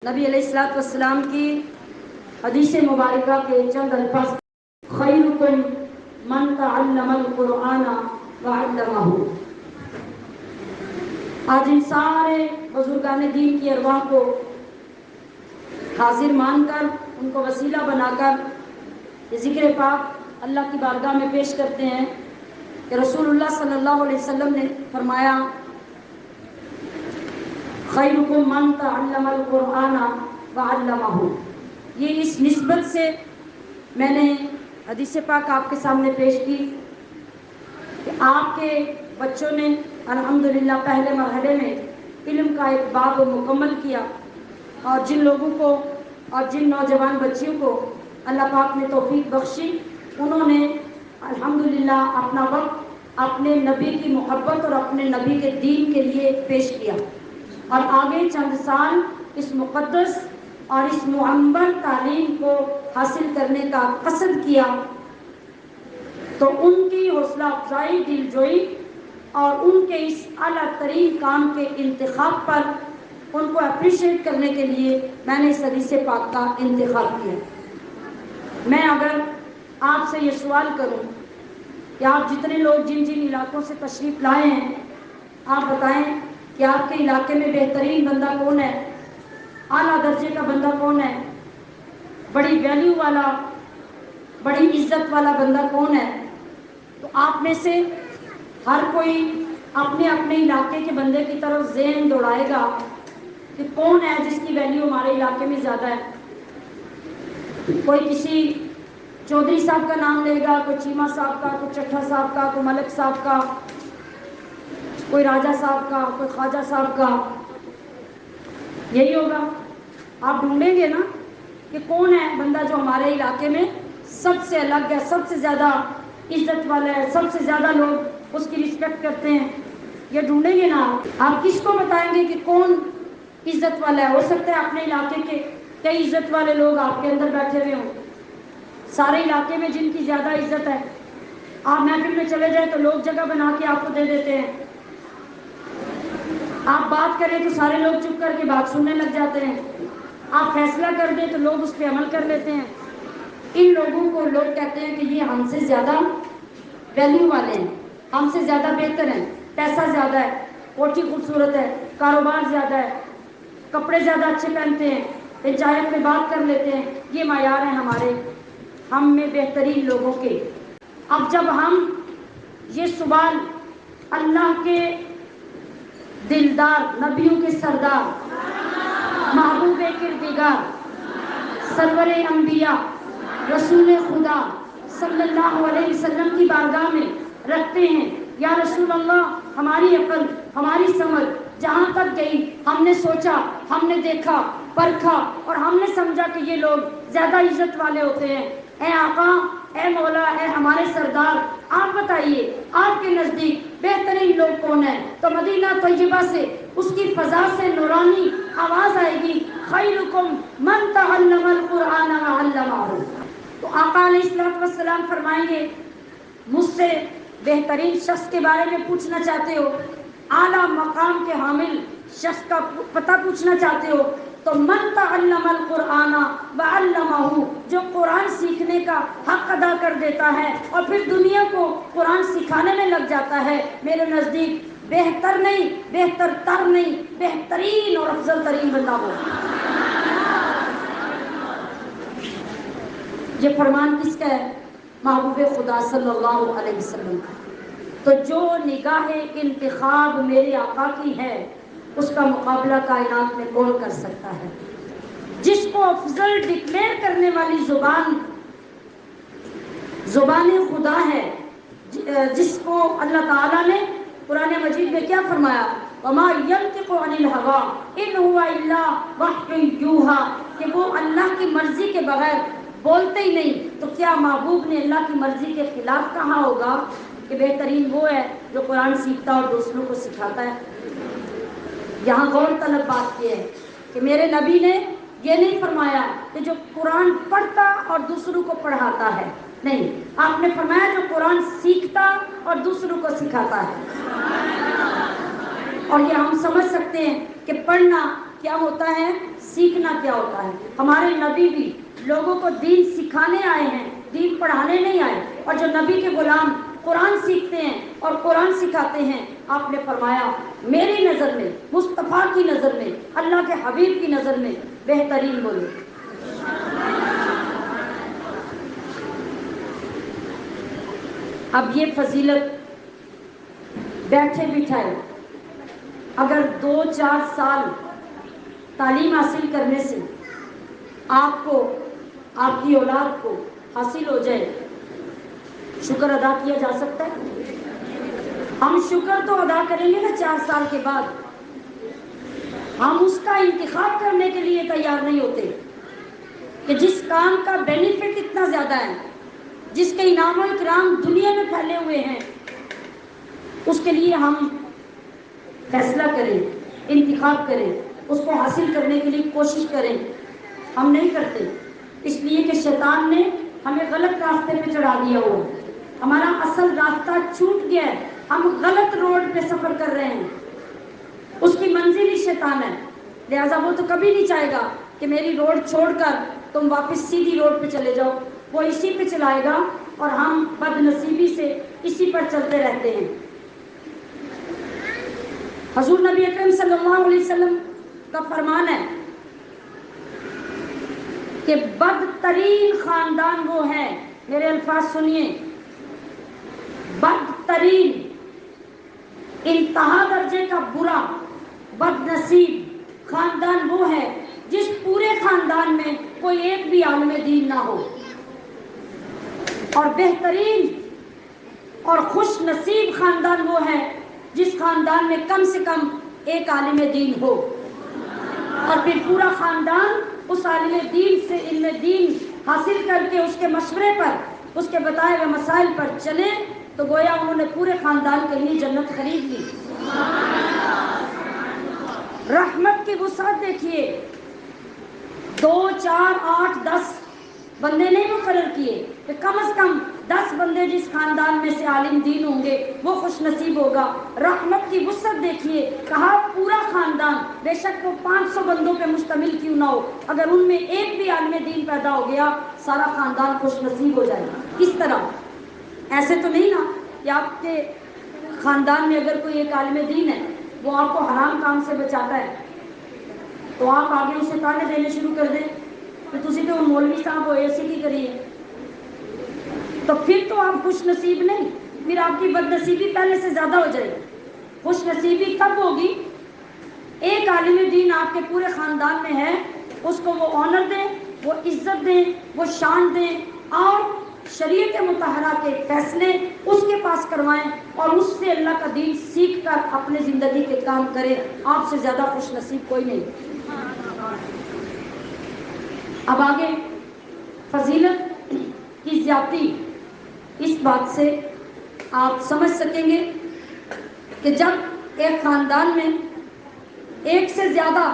نبی علیہ الصلوۃ والسلام کی حدیث مبارکہ کے چند الفاظ، خیرکم من تعلم القرآن وعلمہ۔ آج ان سارے بزرگان دین کی ارواح کو حاضر مان کر، ان کو وسیلہ بنا کر یہ ذکر پاک اللہ کی بارگاہ میں پیش کرتے ہیں کہ رسول اللہ صلی اللہ علیہ وسلم نے فرمایا، خیرکم من تعلم القرآن وعلمہ۔ یہ اس نسبت سے میں نے حدیث پاک آپ کے سامنے پیش کی کہ آپ کے بچوں نے الحمدللہ پہلے مرحلے میں علم کا ایک باب مکمل کیا، اور جن لوگوں کو اور جن نوجوان بچیوں کو اللہ پاک نے توفیق بخشی، انہوں نے الحمدللہ اپنا وقت اپنے نبی کی محبت اور اپنے نبی کے دین کے لیے پیش کیا، اور آگے چند سال اس مقدس اور اس معمر تعلیم کو حاصل کرنے کا قصد کیا، تو ان کی حوصلہ افزائی، دل جوئی اور ان کے اس اعلیٰ ترین کام کے انتخاب پر ان کو اپریشیٹ کرنے کے لیے میں نے اس حدیث پاک کا انتخاب کیا۔ میں اگر آپ سے یہ سوال کروں کہ آپ جتنے لوگ جن جن علاقوں سے تشریف لائے ہیں، آپ بتائیں کہ آپ کے علاقے میں بہترین بندہ کون ہے، اعلیٰ درجے کا بندہ کون ہے، بڑی ویلیو والا، بڑی عزت والا بندہ کون ہے؟ تو آپ میں سے ہر کوئی اپنے اپنے علاقے کے بندے کی طرف ذہن دوڑائے گا کہ کون ہے جس کی ویلیو ہمارے علاقے میں زیادہ ہے۔ کوئی کسی چودھری صاحب کا نام لے گا، کوئی چیمہ صاحب کا، کوئی چٹھا صاحب کا، کوئی ملک صاحب کا، کوئی راجہ صاحب کا، کوئی خواجہ صاحب کا۔ یہی ہوگا، آپ ڈھونڈیں گے نا کہ کون ہے بندہ جو ہمارے علاقے میں سب سے الگ ہے، سب سے زیادہ عزت والا ہے، سب سے زیادہ لوگ اس کی رسپیکٹ کرتے ہیں۔ یہ ڈھونڈیں گے نا آپ کس کو بتائیں گے کہ کون عزت والا ہے؟ ہو سکتا ہے اپنے علاقے کے کئی عزت والے لوگ آپ کے اندر بیٹھے ہوئے ہوں، سارے علاقے میں جن کی زیادہ عزت ہے، آپ محفل میں چلے جائیں تو لوگ جگہ بنا کے آپ کو دے دیتے ہیں، آپ بات کریں تو سارے لوگ چپ کر کے بات سننے لگ جاتے ہیں، آپ فیصلہ کر دیں تو لوگ اس پہ عمل کر لیتے ہیں۔ ان لوگوں کو لوگ کہتے ہیں کہ یہ ہم سے زیادہ ویلیو والے ہیں، ہم سے زیادہ بہتر ہیں، پیسہ زیادہ ہے، کوٹھی خوبصورت ہے، کاروبار زیادہ ہے، کپڑے زیادہ اچھے پہنتے ہیں، پنچایت میں بات کر لیتے ہیں۔ یہ معیار ہیں ہمارے، ہم میں بہترین لوگوں کے۔ اب جب ہم یہ سوال اللہ کے دلدار، نبیوں کے سردار، محبوب کردگار، سرور انبیاء، رسول خدا صلی اللہ علیہ وسلم کی بارگاہ میں رکھتے ہیں، یا رسول اللہ ہماری عقل، ہماری سمجھ جہاں تک گئی، ہم نے سوچا، ہم نے دیکھا، پرکھا، اور ہم نے سمجھا کہ یہ لوگ زیادہ عزت والے ہوتے ہیں۔ اے آقا، اے مولا، اے ہمارے سردار، آپ بتائیے آپ کے نزدیک بہترین لوگ کون ہیں؟ تو مدینہ طیبہ سے اس کی فضا سے نورانی آواز آئے گی، خیرکم من تعلم القرآن وعلمہ۔ تو آقا علیہ السلام فرمائیں گے، مجھ سے بہترین شخص کے بارے میں پوچھنا چاہتے ہو، اعلیٰ مقام کے حامل شخص کا پتہ پوچھنا چاہتے ہو، تو من تعلم القرآن وعلمہ، جو قرآن سیکھنے کا حق ادا کر دیتا ہے اور پھر دنیا کو قرآن سکھانے میں لگ جاتا ہے، میرے نزدیک بہتر نہیں، بہتر تر نہیں، بہترین اور افضل ترین بندہ ہو۔ یہ فرمان کس کا ہے؟ محبوب خدا صلی اللہ علیہ وسلم کا۔ تو جو نگاہ انتخاب میرے آقا کی ہے، اس کا مقابلہ کائنات میں کون کر سکتا ہے؟ جس کو افضل ڈکلیئر کرنے والی زبان خدا ہے، جس کو اللہ تعالیٰ نے قرآن مجید میں کیا فرمایا؟ وَمَا يَنْطِقُ عَنِ الْهَوَىٰ إِنْ هُوَ إِلَّا وَحْيٌ يُوحَىٰ، کہ وہ اللہ کی مرضی کے بغیر بولتے ہی نہیں، تو کیا محبوب نے اللہ کی مرضی کے خلاف کہا ہوگا کہ بہترین وہ ہے جو قرآن سیکھتا اور دوسروں کو سکھاتا ہے؟ یہاں غور طلب بات یہ ہے کہ میرے نبی نے یہ نہیں فرمایا کہ جو قرآن پڑھتا اور دوسروں کو پڑھاتا ہے، نہیں، آپ نے فرمایا جو قرآن سیکھتا اور دوسروں کو سکھاتا ہے۔ اور یہ ہم سمجھ سکتے ہیں کہ پڑھنا کیا ہوتا ہے، سیکھنا کیا ہوتا ہے۔ ہمارے نبی بھی لوگوں کو دین سکھانے آئے ہیں، دین پڑھانے نہیں آئے۔ اور جو نبی کے غلام قرآن سیکھتے ہیں اور قرآن سکھاتے ہیں، آپ نے فرمایا میری نظر میں، مصطفیٰ کی نظر میں، اللہ کے حبیب کی نظر میں بہترین بولے۔ اب یہ فضیلت بیٹھے بٹھائے اگر 2-4 سال تعلیم حاصل کرنے سے آپ کو، آپ کی اولاد کو حاصل ہو جائے، شکر ادا کیا جا سکتا ہے؟ ہم شکر تو ادا کریں گے نا 4 سال کے بعد، ہم اس کا انتخاب کرنے کے لیے تیار نہیں ہوتے کہ جس کام کا بینیفٹ اتنا زیادہ ہے، جس کے انعام و اکرام دنیا میں پھیلے ہوئے ہیں، اس کے لیے ہم فیصلہ کریں، انتخاب کریں، اس کو حاصل کرنے کے لیے کوشش کریں۔ ہم نہیں کرتے، اس لیے کہ شیطان نے ہمیں غلط راستے پہ چڑھا دیا ہوا، ہمارا اصل راستہ چھوٹ گیا ہے، ہم غلط روڈ پہ سفر کر رہے ہیں۔ اس کی منزل ہی شیطان ہے، لہٰذا وہ تو کبھی نہیں چاہے گا کہ میری روڈ چھوڑ کر تم واپس سیدھی روڈ پہ چلے جاؤ، وہ اسی پہ چلائے گا اور ہم بد نصیبی سے اسی پر چلتے رہتے ہیں۔ حضور نبی اکرم صلی اللہ علیہ وسلم کا فرمان ہے کہ بدترین خاندان وہ ہے، میرے الفاظ سنیے، بدترین، انتہا درجے کا برا، بد نصیب خاندان وہ ہے جس پورے خاندان میں کوئی ایک بھی عالم دین نہ ہو، اور بہترین اور خوش نصیب خاندان وہ ہے جس خاندان میں کم سے کم ایک عالم دین ہو، اور پھر پورا خاندان اس عالم دین سے علم دین حاصل کر کے اس کے مشورے پر، اس کے بتائے ہوئے مسائل پر چلے تو گویا انہوں نے پورے خاندان کے لیے جنت خرید لی۔ رحمت کی وسعت دیکھیے، 2، 4، 8، 10 بندے نہیں مقرر کیے کہ کم از کم 10 بندے جس خاندان میں سے عالم دین ہوں گے وہ خوش نصیب ہوگا۔ رحمت کی وسعت دیکھیے، کہا پورا خاندان، بے شک وہ 500 بندوں پہ مشتمل کیوں نہ ہو، اگر ان میں ایک بھی عالم دین پیدا ہو گیا سارا خاندان خوش نصیب ہو جائے گا۔ کس طرح؟ ایسے تو نہیں نا کہ آپ کے خاندان میں اگر کوئی ایک عالم دین ہے، وہ آپ کو حرام کام سے بچاتا ہے تو آپ آگے اسے تانے دینے شروع کر دیں کہ تسی تو مولوی صاحب ہو، ایسی کی کریے، تو پھر تو آپ خوش نصیب نہیں، پھر آپ کی بد نصیبی پہلے سے زیادہ ہو جائے گی۔ خوش نصیبی کب ہوگی؟ ایک عالم دین آپ کے پورے خاندان میں ہے، اس کو وہ آنر دیں، وہ عزت دیں، وہ شان دیں، اور شریعت مطہرہ کے فیصلے اس کے پاس کروائیں اور اس سے اللہ کا دین سیکھ کر اپنے زندگی کے کام کریں۔ آپ سے زیادہ خوش نصیب کوئی نہیں۔ اب آگے فضیلت کی زیادتی اس بات سے آپ سمجھ سکیں گے کہ جب ایک خاندان میں ایک سے زیادہ،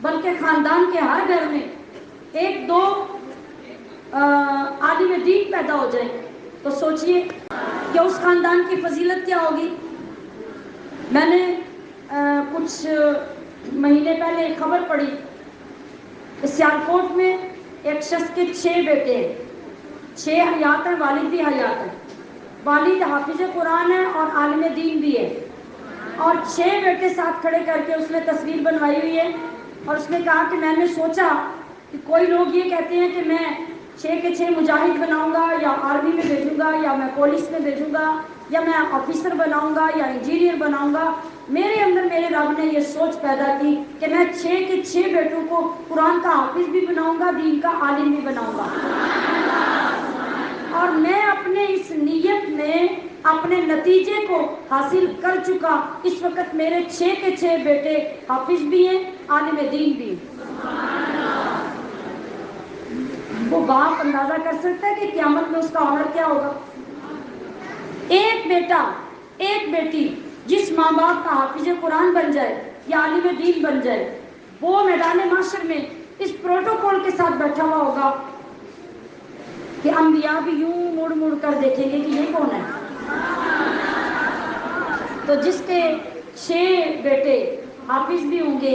بلکہ خاندان کے ہر گھر میں 1-2 عالم دین پیدا ہو جائیں تو سوچئے کہ اس خاندان کی فضیلت کیا ہوگی۔ میں نے کچھ مہینے پہلے ایک خبر پڑھی کہ سیالکوٹ میں ایک شخص کے 6 بیٹے ہیں، 6 حیات ہیں، والد بھی حیات ہیں، والد حافظ قرآن ہے اور عالم دین بھی ہے، اور 6 بیٹے ساتھ کھڑے کر کے اس نے تصویر بنوائی ہوئی ہے، اور اس نے کہا کہ میں نے سوچا کہ کوئی لوگ یہ کہتے ہیں کہ میں 6 کے 6 مجاہد بناؤں گا، یا آرمی میں بھیجوں گا، یا میں پولیس میں بھیجوں گا، یا میں آفیسر بناؤں گا، یا انجینئر بناؤں گا۔ میرے اندر میرے رب نے یہ سوچ پیدا کی کہ میں 6 کے 6 بیٹوں کو قرآن کا حافظ بھی بناؤں گا، دین کا عالم بھی بناؤں گا، اور میں اپنے اس نیت میں اپنے نتیجے کو حاصل کر چکا۔ اس وقت میرے 6 کے 6 بیٹے حافظ بھی ہیں، عالم دین بھی ہیں۔ وہ باپ اندازہ کر سکتا ہے کہ قیامت میں اس کا آنر کیا ہوگا۔ ایک بیٹا، ایک بیٹی جس ماں باپ کا حافظ قرآن بن جائے یا عالم دین بن جائے، وہ میدان محشر میں اس پروٹوکول کے ساتھ بیٹھا ہوا ہوگا کہ انبیاء بھی یوں مڑ مڑ کر دیکھیں گے کہ یہ کون ہے۔ تو جس کے 6 بیٹے حافظ بھی ہوں گے،